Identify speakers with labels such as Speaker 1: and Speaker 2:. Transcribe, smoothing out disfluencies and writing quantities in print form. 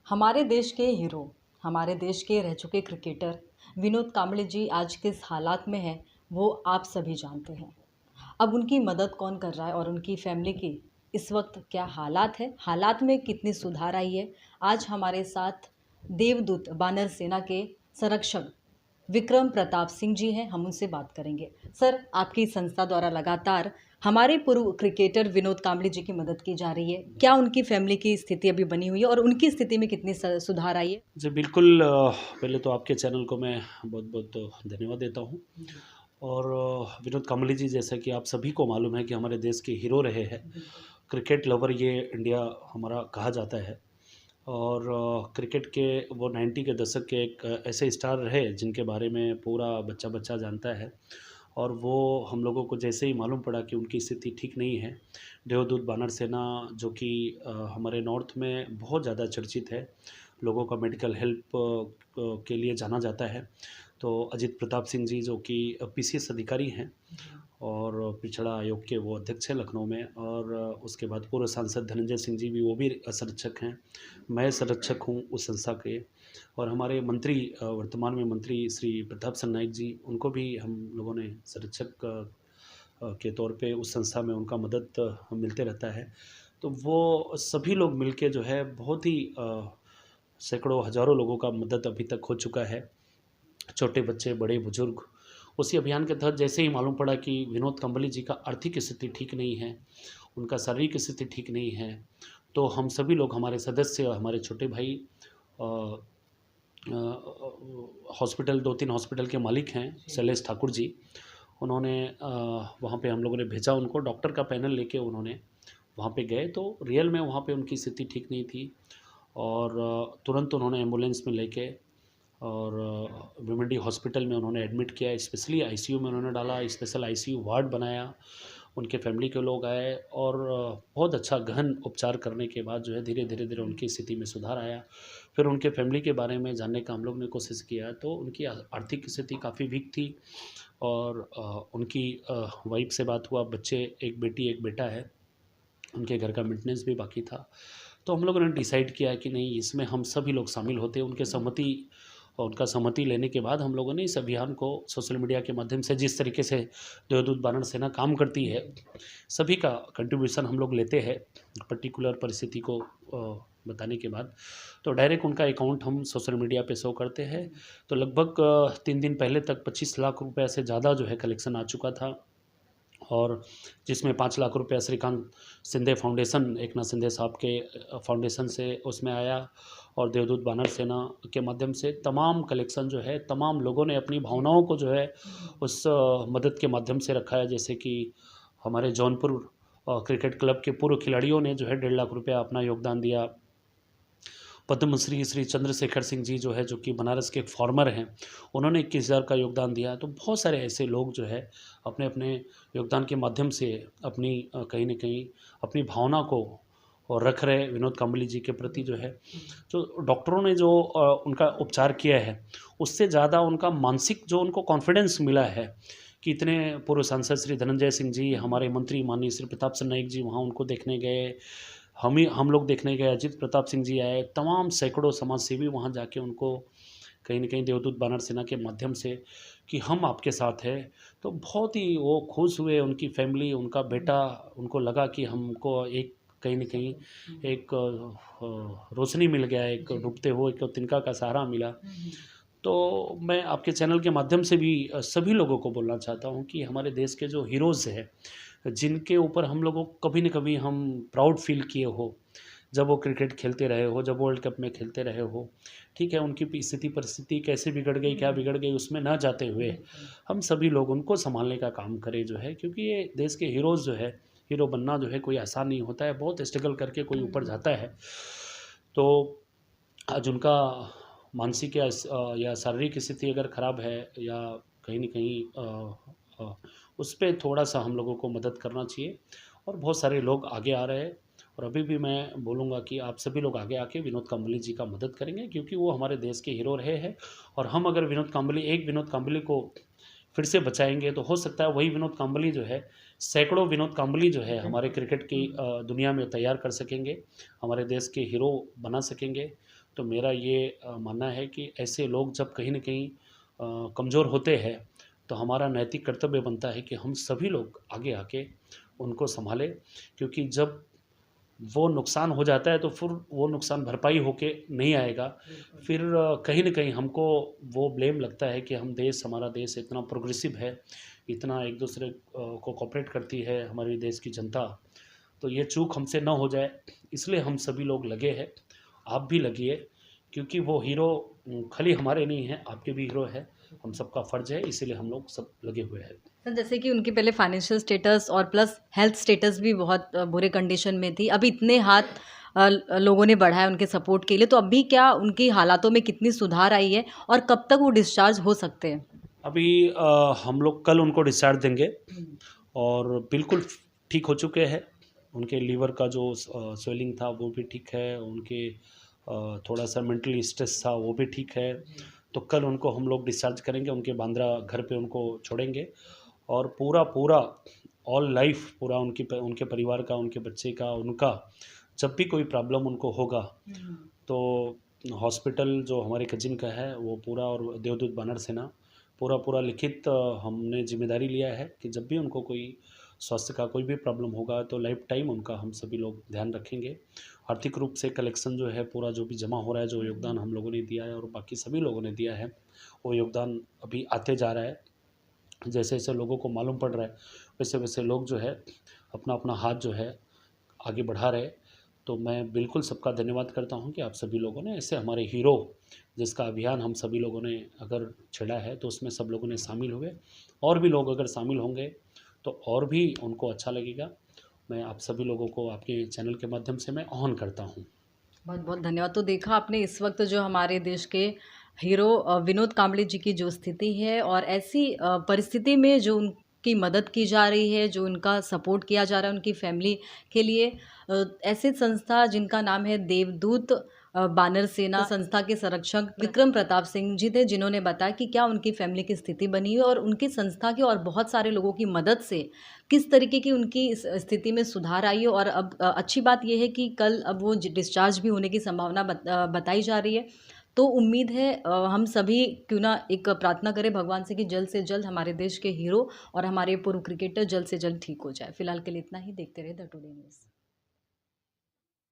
Speaker 1: हमारे देश के हीरो, हमारे देश के रह चुके क्रिकेटर विनोद कांबळे जी आज किस हालात में हैं, वो आप सभी जानते हैं। अब उनकी मदद कौन कर रहा है और उनकी फैमिली की इस वक्त क्या हालात है, हालात में कितनी सुधार आई है। आज हमारे साथ देवदूत बानर सेना के संरक्षक विक्रम प्रताप सिंह जी हैं, हम उनसे बात करेंगे। सर, आपकी संस्था द्वारा लगातार हमारे पूर्व क्रिकेटर विनोद कांबळे जी की मदद की जा रही है। क्या उनकी फैमिली की स्थिति अभी बनी हुई है और उनकी स्थिति में कितनी सुधार आई है?
Speaker 2: जी बिल्कुल। पहले तो आपके चैनल को मैं बहुत-बहुत धन्यवाद देता हूँ।
Speaker 1: जी।
Speaker 2: और विनोद कांबली जी, जैसा कि आप सभी को मालूम है कि हमारे देश के हीरो रहे हैं।
Speaker 1: बिल्कुल।
Speaker 2: क्रिकेट लवर ये इंडिया हमारा कहा जाता है। और क्रिकेट के वो 90 के दशक के एक ऐसे स्टार रहे जिनके बारे में पूरा बच्चा-बच्चा जानता है। और वो हम लोगों को जैसे ही मालूम पड़ा कि उनकी स्थिति ठीक नहीं है, देवदूत बानर सेना जो कि हमारे नॉर्थ में बहुत ज़्यादा चर्चित है, लोगों का मेडिकल हेल्प के लिए जाना जाता है। तो अजित प्रताप सिंह जी जो कि पीसीएस अधिकारी हैं
Speaker 1: जी।
Speaker 2: और पिछड़ा आयोग के वो अध्यक्ष हैं लखनऊ में। और उसके बाद पूर्व सांसद धनंजय सिंह जी भी, वो भी संरक्षक हैं। मैं संरक्षक हूँ उस संस्था के। और हमारे मंत्री, वर्तमान में मंत्री श्री प्रताप सरनाईक जी, उनको भी हम लोगों ने संरक्षक के तौर पे उस संस्था में उनका मदद मिलते रहता है। तो वो सभी लोग मिलके जो है बहुत ही सैकड़ों हज़ारों लोगों का मदद अभी तक हो चुका है। छोटे बच्चे, बड़े-बुजुर्ग। उसी अभियान के तहत जैसे ही मालूम पड़ा कि विनोद कांबली जी का आर्थिक स्थिति ठीक नहीं है, उनका शारीरिक स्थिति ठीक नहीं है, तो हम सभी लोग, हमारे सदस्य, हमारे छोटे भाई, अ हॉस्पिटल, 2-3 हॉस्पिटल के मालिक हैं,
Speaker 1: जी।
Speaker 2: शैलेश ठाकुर जी। उन्होंने वहाँ पे हम लोगों ने भेजा उनको, डॉक्टर का पैनल लेके उन्होंने वहाँ पे गए, तो रियल में वहाँ पे उनकी स्थिति ठीक नहीं थी। और तुरंत उन्होंने एम्बुलेंस में लेके और भिमंडी हॉस्पिटल में उन्होंने एडमिट किया, स्पेशली आईसीयू में उन्होंने डाला, स्पेशल आईसीयू वार्ड बनाया। उनके फैमिली के लोग आए और बहुत अच्छा गहन उपचार करने के बाद जो है धीरे-धीरे उनकी स्थिति में सुधार आया। फिर उनके फैमिली के बारे में जानने का हम लोग ने कोशिश किया, तो उनकी आर्थिक स्थिति काफ़ी वीक थी। और उनकी वाइफ़ से बात हुआ, बच्चे, 1 बेटी 1 बेटा है, उनके घर का मेंटेनेंस भी बाकी था। तो हम लोगों ने डिसाइड किया कि नहीं, इसमें हम सभी लोग शामिल होते हैं। उनका सहमति लेने के बाद हम लोगों ने इस अभियान को सोशल मीडिया के माध्यम से, जिस तरीके से देवदूत बानर सेना काम करती है, सभी का कंट्रीब्यूशन हम लोग लेते हैं पर्टिकुलर परिस्थिति को बताने के बाद। तो डायरेक्ट उनका अकाउंट हम सोशल मीडिया पे शो करते हैं। तो लगभग 3 दिन पहले तक 25 लाख रुपए से ज़्यादा जो है कलेक्शन आ चुका था। और जिसमें 5 लाख रुपया श्रीकांत शिंदे फाउंडेशन, एकनाथ शिंदे साहब के फाउंडेशन से उसमें आया। और देवदूत बानर सेना के माध्यम से तमाम कलेक्शन जो है, तमाम लोगों ने अपनी भावनाओं को जो है उस मदद के माध्यम से रखा है। जैसे कि हमारे जौनपुर क्रिकेट क्लब के पूर्व खिलाड़ियों ने जो है 1.5 लाख रुपया अपना योगदान दिया। पद्मश्री श्री चंद्रशेखर सिंह जी जो है, जो कि बनारस के एक फार्मर हैं, उन्होंने 21,000 का योगदान दिया। तो बहुत सारे ऐसे लोग जो है अपने-अपने योगदान के माध्यम से अपनी कहीं न कहीं अपनी भावना को और रख रहे विनोद कांबली जी के प्रति जो है। जो डॉक्टरों ने जो उनका उपचार किया है, उससे ज़्यादा उनका मानसिक जो उनको कॉन्फिडेंस मिला है कि इतने पूर्व सांसद श्री धनंजय सिंह जी, हमारे मंत्री माननीय श्री प्रताप सरनाईक जी वहाँ उनको देखने गए। हम लोग देखने गए, अजित प्रताप सिंह जी आए, तमाम सैकड़ों समाज सेवी वहाँ जाके उनको कहीं न कहीं देवदूत बानर सेना के माध्यम से कि हम आपके साथ हैं। तो बहुत ही वो खुश हुए, उनकी फैमिली, उनका बेटा, उनको लगा कि हमको एक कहीं न कहीं एक रोशनी मिल गया, एक डूबते हुए एक तिनका का सहारा मिला। तो मैं आपके चैनल के माध्यम से भी सभी लोगों को बोलना चाहता हूँ कि हमारे देश के जो हीरोज़ हैं, जिनके ऊपर हम लोगों को कभी न कभी हम प्राउड फ़ील किए हो, जब वो क्रिकेट खेलते रहे हो, जब वर्ल्ड कप में खेलते रहे हो, ठीक है? उनकी स्थिति परिस्थिति कैसे बिगड़ गई, क्या बिगड़ गई, उसमें ना जाते हुए, हम सभी लोग उनको सँभालने का काम करें जो है। क्योंकि ये देश के हीरोज़ जो है, हीरो बनना जो है कोई आसान नहीं होता है, बहुत स्ट्रगल करके कोई ऊपर जाता है। तो आज उनका मानसिक या शारीरिक स्थिति अगर ख़राब है, या कहीं न कहीं उस पे थोड़ा-सा हम लोगों को मदद करना चाहिए। और बहुत सारे लोग आगे आ रहे हैं। और अभी भी मैं बोलूँगा कि आप सभी लोग आगे आके विनोद कांबली जी का मदद करेंगे, क्योंकि वो हमारे देश के हीरो रहे हैं। और हम अगर विनोद कांबली को फिर से बचाएंगे तो हो सकता है वही विनोद कांबली जो है, सैकड़ों विनोद कांबली जो है हमारे क्रिकेट की दुनिया में तैयार कर सकेंगे, हमारे देश के हीरो बना सकेंगे। तो मेरा ये मानना है कि ऐसे लोग जब कहीं न कहीं कमज़ोर होते हैं, तो हमारा नैतिक कर्तव्य बनता है कि हम सभी लोग आगे आके उनको सँभालें, क्योंकि जब वो नुकसान हो जाता है तो फिर वो नुकसान भरपाई होके नहीं आएगा। फिर कहीं न कहीं हमको वो ब्लेम लगता है कि हमारा देश इतना प्रोग्रेसिव है, इतना एक-दूसरे को कोऑपरेट करती है हमारे देश की जनता, तो ये चूक हमसे ना हो जाए, इसलिए हम सभी लोग लगे हैं। आप भी लगिए, क्योंकि वो हीरो खाली हमारे नहीं हैं, आपके भी हीरो हैं। हम सबका फ़र्ज़ है, इसीलिए हम लोग सब लगे हुए हैं।
Speaker 1: सर जैसे कि उनकी पहले फाइनेंशियल स्टेटस और प्लस हेल्थ स्टेटस भी बहुत बुरे कंडीशन में थी। अभी इतने हाथ लोगों ने बढ़ाए उनके सपोर्ट के लिए, तो अभी क्या उनकी हालातों में कितनी सुधार आई है और कब तक वो डिस्चार्ज हो सकते हैं?
Speaker 2: अभी हम लोग कल उनको डिस्चार्ज देंगे और बिल्कुल ठीक हो चुके हैं। उनके लीवर का जो स्वेलिंग था वो भी ठीक है, उनके थोड़ा-सा मेंटली स्ट्रेस था वो भी ठीक है। तो कल उनको हम लोग डिस्चार्ज करेंगे, उनके बांद्रा घर पे उनको छोड़ेंगे और पूरा ऑल लाइफ़ पूरा उनके परिवार का, उनके बच्चे का, उनका जब भी कोई प्रॉब्लम उनको होगा, तो हॉस्पिटल जो हमारे कज़िन का है वो पूरा, और देवदूत बानर सेना पूरा लिखित हमने ज़िम्मेदारी लिया है कि जब भी उनको कोई स्वास्थ्य का कोई भी प्रॉब्लम होगा तो लाइफ़ टाइम उनका हम सभी लोग ध्यान रखेंगे। आर्थिक रूप से कलेक्शन जो है पूरा जो भी जमा हो रहा है, जो योगदान हम लोगों ने दिया है और बाकी सभी लोगों ने दिया है, वो योगदान अभी आते जा रहा है। जैसे-जैसे लोगों को मालूम पड़ रहा है, वैसे-वैसे लोग जो है अपना-अपना हाथ जो है आगे बढ़ा रहे। तो मैं बिल्कुल सबका धन्यवाद करता हूँ कि आप सभी लोगों ने ऐसे हमारे हीरो, जिसका अभियान हम सभी लोगों ने अगर छेड़ा है तो उसमें सब लोगों ने शामिल हुए। और भी लोग अगर शामिल होंगे तो और भी उनको अच्छा लगेगा। मैं आप सभी लोगों को आपके चैनल के माध्यम से मैं आह्वान करता हूँ।
Speaker 1: बहुत-बहुत धन्यवाद। तो देखा आपने इस वक़्त जो हमारे देश के हीरो विनोद कांबळे जी की जो स्थिति है और ऐसी परिस्थिति में जो उनकी मदद की जा रही है, जो उनका सपोर्ट किया जा रहा है उनकी फ़ैमिली के लिए, ऐसी संस्था जिनका नाम है देवदूत बानर सेना संस्था के संरक्षक विक्रम प्रताप सिंह जी थे, जिन्होंने बताया कि क्या उनकी फ़ैमिली की स्थिति बनी है और उनकी संस्था की और बहुत सारे लोगों की मदद से किस तरीके की उनकी इस स्थिति में सुधार आई है। और अब अच्छी बात ये है कि कल अब वो डिस्चार्ज भी होने की संभावना बताई जा रही है। तो उम्मीद है हम सभी क्यों ना एक प्रार्थना करें भगवान से जल्द हमारे देश के हीरो और हमारे पूर्व क्रिकेटर जल्द से जल्द ठीक हो जाए। फिलहाल के लिए इतना ही। देखते रहे द टुडे न्यूज़।